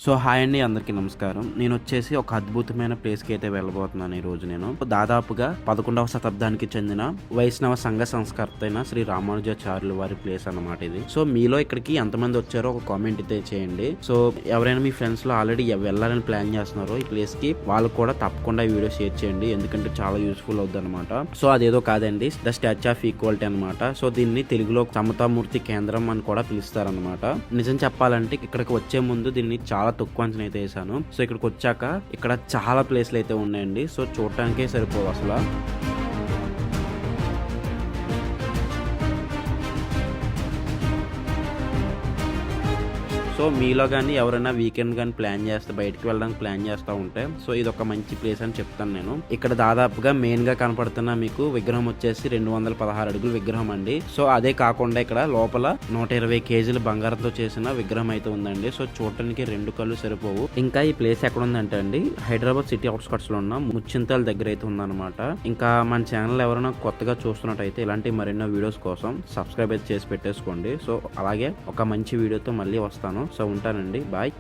So hi అండి, అందరికీ నమస్కారం. నేను వచ్చేసి ఒక అద్భుతమైన ప్లేస్కి అయితే వెళ్ళబోతున్నాను ఈరోజు. నేను దాదాపుగా 11వ శతాబ్దానికి చెందిన వైష్ణవ సంఘ సంస్కర్త అయిన శ్రీ రామానుజాచార్యుల వారి ప్లేస్ అన్నమాట ఇది. సో మీలో ఇక్కడికి ఎంతమంది వచ్చారో ఒక కామెంట్ అయితే చేయండి. సో ఎవరైనా మీ ఫ్రెండ్స్ లో ఆల్రెడీ వెళ్ళాలని ప్లాన్ చేస్తున్నారో ఈ ప్లేస్ కి, వాళ్ళు కూడా తప్పకుండా ఈ వీడియో షేర్ చేయండి, ఎందుకంటే చాలా యూస్ఫుల్ అవుతుంది అనమాట. సో అదేదో కాదండి, ద స్టాచ్యూ ఆఫ్ ఈక్వాలిటీ అనమాట. సో దీన్ని తెలుగులో సమతామూర్తి కేంద్రం అని కూడా పిలుస్తారనమాట. నిజం చెప్పాలంటే ఇక్కడికి వచ్చే ముందు దీన్ని చాలా తక్కువ అంచనా అయితే వేసాను. సో ఇక్కడికి వచ్చాక ఇక్కడ చాలా ప్లేస్లు అయితే ఉన్నాయండి. సో చూడటానికే సరిపోవు అసలు. సో మీలో కానీ ఎవరైనా వీకెండ్ కానీ ప్లాన్ చేస్తే, బయటకు వెళ్ళడానికి ప్లాన్ చేస్తూ ఉంటే, సో ఇది ఒక మంచి ప్లేస్ అని చెప్తాను నేను. ఇక్కడ దాదాపుగా మెయిన్ గా కనపడుతున్న మీకు విగ్రహం వచ్చేసి 216 అడుగుల విగ్రహం అండి. సో అదే కాకుండా ఇక్కడ లోపల 120 కేజీల బంగారంతో చేసిన విగ్రహం అయితే ఉందండి. సో చూడటానికి 2 కళ్ళు సరిపోవు. ఇంకా ఈ ప్లేస్ ఎక్కడ ఉందంటే అండి, హైదరాబాద్ సిటీ అవుట్స్కట్స్ లో ఉన్న ముచ్చింతల దగ్గర అయితే ఉందన్నమాట. ఇంకా మన ఛానల్ ఎవరైనా కొత్తగా చూస్తున్నట్టయితే ఇలాంటి మరెన్నో వీడియోస్ కోసం సబ్స్క్రైబ్ అయితే చేసి పెట్టేసుకోండి. సో అలాగే ఒక మంచి వీడియోతో మళ్ళీ వస్తాను. సో ఉంటానండి, బాయ్.